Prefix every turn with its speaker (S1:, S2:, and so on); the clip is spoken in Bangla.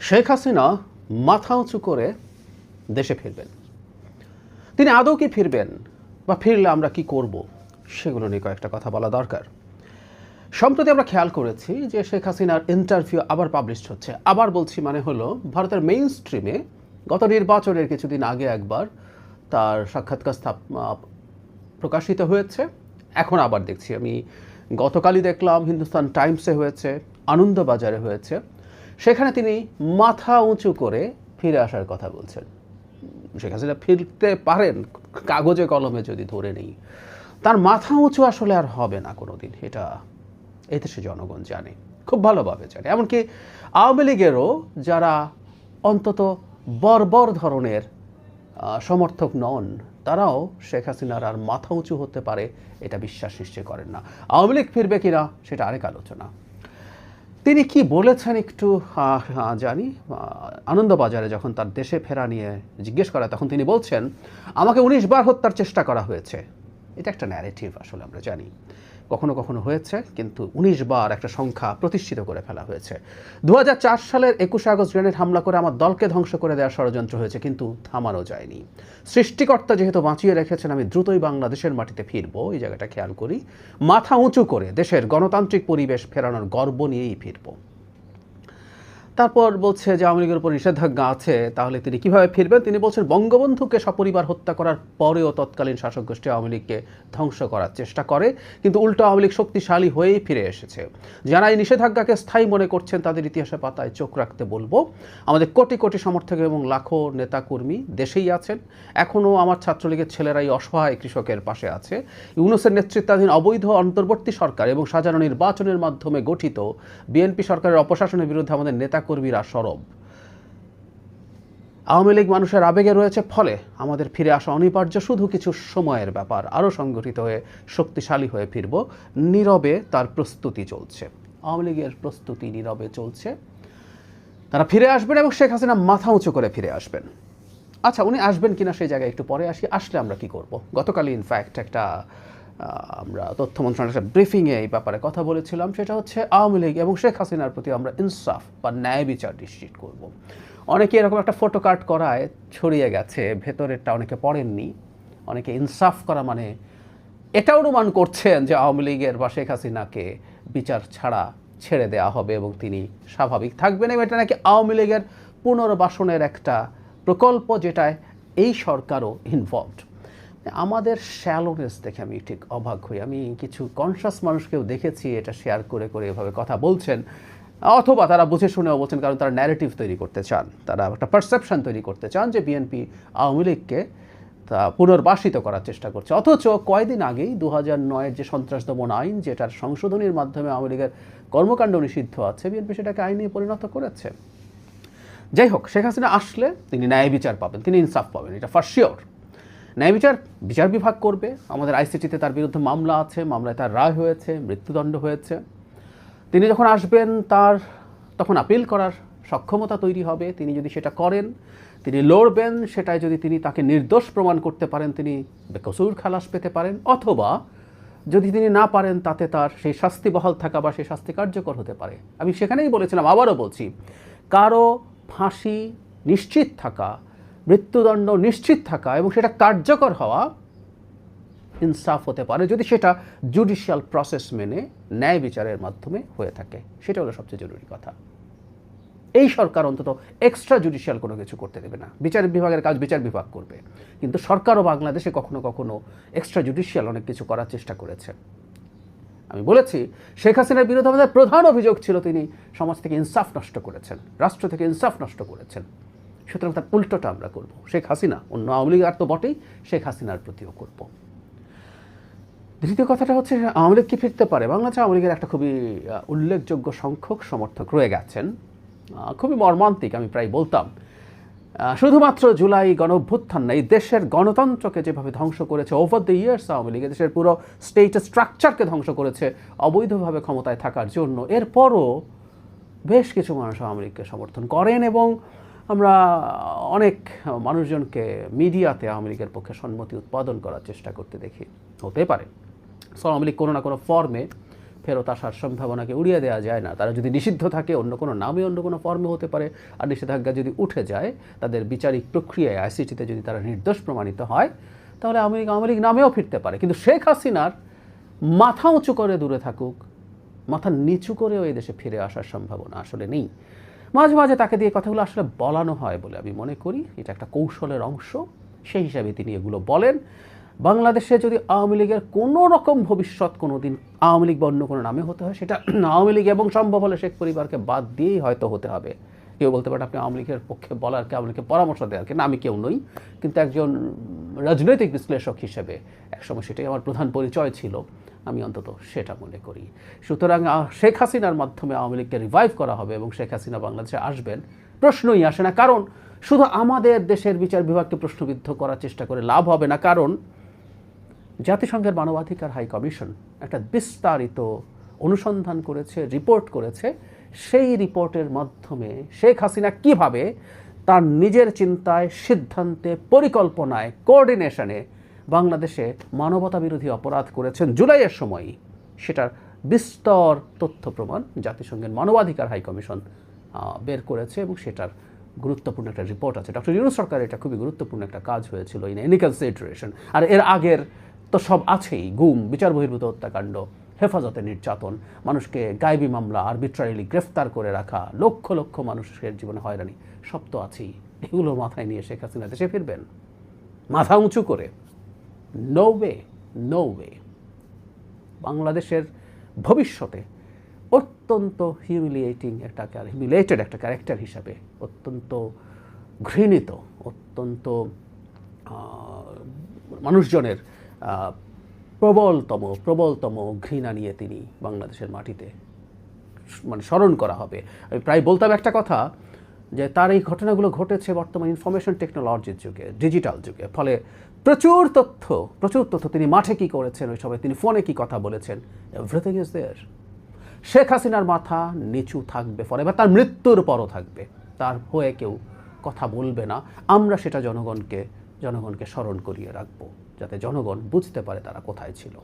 S1: শেখ হাসিনা মাথা উঁচু করে দেশে ফিরবেন। তিনি আদৌ কি ফিরবেন বা ফিরলে আমরা কি করব সেগুলো নিয়ে কয়েকটা কথা বলা দরকার। সম্প্রতি আমরা খেয়াল করেছি যে শেখ হাসিনার ইন্টারভিউ আবার পাবলিশ হচ্ছে। আবার বলছি মানে হলো ভারতের মেইন স্ট্রিমে গত নির্বাচনের কিছুদিন আগে একবার তার সাক্ষাৎকার প্রকাশিত হয়েছে। এখন আবার দেখছি, আমি গতকালই দেখলাম হিন্দুস্তান টাইমসে হয়েছে, আনন্দবাজারে হয়েছে। সেখানে তিনি মাথা উঁচু করে ফিরে আসার কথা বলছেন। শেখ হাসিনা ফিরতে পারেন কাগজে কলমে যদি ধরে নেই, তার মাথা উঁচু আসলে আর হবে না কোনো দিন। এটা এই দেশে জনগণ জানে, খুব ভালোভাবে জানে। এমনকি আওয়ামী লীগেরও যারা অন্তত বর্বর ধরনের সমর্থক নন, তারাও শেখ হাসিনার আর মাথা উঁচু হতে পারে এটা বিশ্বাস নিশ্চয় করেন না। আওয়ামী লীগ ফিরবে কিনা সেটা আরেক আলোচনা। তিনি কি বলেছেন একটু জানি। আনন্দবাজারে যখন তার দেশে ফেরা নিয়ে জিজ্ঞেস করা, তখন তিনি বলছেন, আমাকে 19 বার হত্যার চেষ্টা করা হয়েছে। এটা একটা ন্যারেটিভ, আসলে আমরা জানি কখনো কখনো হয়েছে, কিন্তু 19 বার একটা সংখ্যা প্রতিষ্ঠিত করে ফেলা হয়েছে। 2004 সালের 21 আগস্ট গ্রেনেড হামলা করে আমার দলকে ধ্বংস করে দেওয়ার ষড়যন্ত্র হয়েছে, কিন্তু থামানো যায়নি। সৃষ্টিকর্তা যেহেতু বাঁচিয়ে রেখেছেন, আমি দ্রুতই বাংলাদেশের মাটিতে ফিরবো। এই জায়গাটা খেয়াল করি, মাথা উঁচু করে দেশের গণতান্ত্রিক পরিবেশ ফেরানোর গর্ব নিয়েই ফিরবো। তারপর বলছে যে আওয়ামী লীগের উপর নিষেধাজ্ঞা আছে, তাহলে তিনি কিভাবে ফিরবেন? তিনি বলছেন, বঙ্গবন্ধুকে সপরিবার হত্যা করার পরেও তৎকালীন শাসক গোষ্ঠী আওয়ামী লীগকে ধ্বংস করার চেষ্টা করে, কিন্তু উল্টো আওয়ামী লীগ শক্তিশালী হয়েই ফিরে এসেছে। যারা এই নিষেধাজ্ঞাকে স্থায়ী মনে করছেন তাদের ইতিহাসের পাতায় চোখ রাখতে বলবো। আমাদের কোটি কোটি সমর্থক এবং লাখো নেতাকর্মী দেশেই আছেন। এখনও আমার ছাত্রলীগের ছেলেরাই অসহায় কৃষকের পাশে আছে। ইউনূসের নেতৃত্বাধীন অবৈধ অন্তর্বর্তী সরকার এবং সাজানো নির্বাচনের মাধ্যমে গঠিত বিএনপি সরকারের অপশাসনের বিরুদ্ধে আমাদের নেতাকর্মীরা সরব। আওয়ামী লীগ মানুষের আবেগে রয়েছে, ফলে আমাদের ফিরে আসা অনিবার্য, শুধু কিছু সময়ের ব্যাপার। আরও সংগঠিত হয়ে শক্তিশালী হয়ে ফিরব। নীরবে তার প্রস্তুতি চলছে। আওয়ামী লীগের প্রস্তুতি নীরবে চলছে। তারা ফিরে আসবেন এবং শেখ হাসিনা মাথা উঁচু করে ফিরে আসবেন। আচ্ছা, উনি আসবেন কিনা সেই জায়গায় একটু পরে আসি। আসলে আমরা কি করব? গতকালই ইনফ্যাক্ট একটা আমরা তথ্য মন্ত্রণালয়ের একটা ব্রিফিংয়ে এই ব্যাপারে কথা বলেছিলাম। সেটা হচ্ছে আওয়ামী লীগ এবং শেখ হাসিনার প্রতি আমরা ইনসাফ বা ন্যায় বিচার নিশ্চিত করব। অনেকে এরকম একটা ফটো কার্ড করায় ছড়িয়ে গেছে, ভেতরেরটা অনেকে পড়েননি। অনেকে ইনসাফ করা মানে এটা অনুমান করছেন যে আওয়ামী লীগের বা শেখ হাসিনাকে বিচার ছাড়া ছেড়ে দেওয়া হবে এবং তিনি স্বাভাবিক থাকবেন, এবং এটা নাকি আওয়ামী লীগের পুনর্বাসনের একটা প্রকল্প, যেটায় এই সরকারও ইনভলভড। আমাদের শ্যালোনেস দেখে আমি ঠিক অবাক হই। আমি কিছু কনসাস মানুষকেও দেখেছি এটা শেয়ার করে করে এভাবে কথা বলছেন, অথবা তারা বুঝে শুনেও বলছেন, কারণ তারা ন্যারেটিভ তৈরি করতে চান, তারা একটা পারসেপশন তৈরি করতে চান যে বিএনপি আওয়ামী লীগকে তা পুনর্বাসিত করার চেষ্টা করছে। অথচ কয়েকদিন আগেই 2009-এর যে সন্ত্রাস দমন আইন, যেটার সংশোধনীর মাধ্যমে আওয়ামী লীগের কর্মকাণ্ড নিষিদ্ধ আছে, বিএনপি সেটাকে আইনে পরিণত করেছে। যাই হোক, শেখ হাসিনা আসলে তিনি ন্যায় বিচার পাবেন, তিনি ইনসাফ পাবেন, এটা ফর শিওর। ন্যায় বিচার বিভাগ করবে। আমাদের আইসিটিতে তার বিরুদ্ধে মামলা আছে, মামলায় তার রায় হয়েছে, মৃত্যুদণ্ড হয়েছে। তিনি যখন আসবেন তখন আপিল করার সক্ষমতা তৈরি হবে। তিনি যদি সেটা করেন, তিনি লড়বেন, সেটাই যদি তিনি তাকে নির্দোষ প্রমাণ করতে পারেন, তিনি বেকসুর খালাস পেতে পারেন। অথবা যদি তিনি না পারেন, তাতে তার সেই শাস্তি বহাল থাকা বা সেই শাস্তি কার্যকর হতে পারে। আমি সেখানেই বলেছিলাম, আবারও বলছি, কারো ফাঁসি নিশ্চিত থাকা, মৃত্যুদণ্ড নিশ্চিত থাকা এবং সেটা কার্যকর হওয়া ইনসাফ হতে পারে যদি সেটা জুডিশিয়াল প্রসেস মেনে ন্যায় বিচারের মাধ্যমে হয়ে থাকে। সেটা হলো সবচেয়ে জরুরি কথা। এই সরকার অন্তত এক্সট্রা জুডিশিয়াল কোনো কিছু করতে দেবে না। বিচার বিভাগের কাজ বিচার বিভাগ করবে, কিন্তু সরকারও বাংলাদেশে কখনো কখনো এক্সট্রা জুডিশিয়াল অনেক কিছু করার চেষ্টা করেছে। আমি বলেছি, শেখ হাসিনার বিরুদ্ধে আমাদের প্রধান অভিযোগ ছিল তিনি সমাজ থেকে ইনসাফ নষ্ট করেছেন, রাষ্ট্র থেকে ইনসাফ নষ্ট করেছেন। সুতরাং তার উল্টোটা আমরা করব। শেখ হাসিনা, অন্য আওয়ামী লীগ আর তো বটেই, শেখ হাসিনার প্রতিও করব। দ্বিতীয় কথাটা হচ্ছে, আওয়ামী লীগ কি ফিরতে পারে? বাংলাদেশে আওয়ামী লীগের একটা খুবই উল্লেখযোগ্য সংখ্যক সমর্থক রয়ে গেছেন, খুবই মর্মান্তিক। আমি প্রায় বলতাম, শুধুমাত্র জুলাই গণঅভ্যুত্থান না, এই দেশের গণতন্ত্রকে যেভাবে ধ্বংস করেছে over the years Awami League, দেশের পুরো স্টেট স্ট্রাকচারকে ধ্বংস করেছে অবৈধভাবে ক্ষমতায় থাকার জন্য। এরপরও বেশ কিছু মানুষ আওয়ামী লীগকে সমর্থন করেন, এবং আমরা অনেক মানুষজনকে মিডিয়াতে আওয়ামী লীগের পক্ষে সম্মতি উৎপাদন করার চেষ্টা করতে দেখি। হতে পারে আওয়ামী লীগ কোনো না কোনো ফর্মে ফেরত আসার সম্ভাবনাকে উড়িয়ে দেওয়া যায় না। তারা যদি নিষিদ্ধ থাকে অন্য কোনো নামে অন্য কোনো ফর্মে হতে পারে, আর নিষেধাজ্ঞা যদি উঠে যায়, তাদের বিচারিক প্রক্রিয়ায় আইসিটিতে যদি তারা নির্দোষ প্রমাণিত হয়, তাহলে আওয়ামী লীগ নামেও ফিরতে পারে। কিন্তু শেখ হাসিনার মাথা উঁচু করে দূরে থাকুক, মাথা নিচু করেও এই দেশে ফিরে আসার সম্ভাবনা আসলে নেই। মাঝে মাঝে তাকে দিয়ে কথাগুলো আসলে বলানো হয় বলে আমি মনে করি, এটা একটা কৌশলের অংশ, সেই হিসাবে তিনি এগুলো বলেন। বাংলাদেশে যদি আওয়ামী লীগের কোনো রকম ভবিষ্যৎ কোনো দিন আওয়ামী লীগ বা অন্য কোনো নামে হতে হয়, সেটা আওয়ামী লীগ এবং সম্ভব হলে শেখ পরিবারকে বাদ দিয়েই হয়তো হতে হবে। কেউ বলতে পারেন আপনি আওয়ামী লীগের পক্ষে বলার কে, আওয়ামী লীগকে পরামর্শ দেওয়ার কে, না আমি কেউ নই, কিন্তু একজন রাজনৈতিক বিশ্লেষক হিসেবে একসময় সেটাই আমার প্রধান পরিচয় ছিল, আমি অন্তত সেটা মনে করি। সুতরাং শেখ হাসিনার মাধ্যমে আওয়ামী লীগকে রিভাইভ করা হবে এবং শেখ হাসিনা বাংলাদেশে আসবেন প্রশ্নই আসে না। কারণ শুধু আমাদের দেশের বিচার বিভাগকে প্রশ্নবিদ্ধ করার চেষ্টা করে লাভ হবে না, কারণ জাতিসংঘের মানবাধিকার হাই কমিশন একটা বিস্তারিত অনুসন্ধান করেছে, রিপোর্ট করেছে। সেই রিপোর্টের মাধ্যমে শেখ হাসিনা কিভাবে তার নিজের চিন্তায়, সিদ্ধান্তে, পরিকল্পনায়, কোঅর্ডিনেশনে বাংলাদেশে মানবতা বিরোধী অপরাধ করেছেন জুলাইয়ের সময়ই, সেটার বিস্তর তথ্য প্রমাণ জাতিসংঘের মানবাধিকার হাই কমিশন বের করেছে এবং সেটার গুরুত্বপূর্ণ একটা রিপোর্ট আছে। ডক্টর ইউনূস সরকারের এটা খুবই গুরুত্বপূর্ণ একটা কাজ হয়েছিল ইন এনি কনসিডারেশন। আর এর আগের তো সব আছেই, গুম, বিচার বহির্ভূত হত্যাকাণ্ড, হেফাজতে নির্যাতন, মানুষকে গায়েবী মামলা, আরবিট্রারিলি গ্রেফতার করে রাখা, লক্ষ লক্ষ মানুষের জীবনে হয়রানি, সব তো আছেই। এগুলো মাথায় নিয়ে শেখ হাসিনা দেশে ফিরবেন মাথা উঁচু করে? No way, no way. বাংলাদেশের ভবিষ্যতে অত্যন্ত হিউমিলিয়েটেড একটা ক্যারেক্টার হিসাবে, অত্যন্ত ঘৃণিত, অত্যন্ত মানুষজনের প্রবলতম ঘৃণা নিয়ে তিনি বাংলাদেশের মাটিতে মানে স্মরণ করা হবে। আমি প্রায় বলতাম একটা কথা, যে তার এই ঘটনাগুলো ঘটেছে বর্তমান ইনফরমেশন টেকনোলজির যুগে, ডিজিটাল যুগে, ফলে প্রচুর তথ্য তিনি মাঠে কী করেছেন, ওই সময় তিনি ফোনে কী কথা বলেছেন, এভরিথিং ইজ দেয়ার। শেখ হাসিনার মাথা নিচু থাকবে ফলে, বা তার মৃত্যুর পরও থাকবে, তার হয়ে কেউ কথা বলবে না। আমরা সেটা জনগণকে স্মরণ করিয়ে রাখবো, যাতে জনগণ বুঝতে পারে তারা কোথায় ছিল।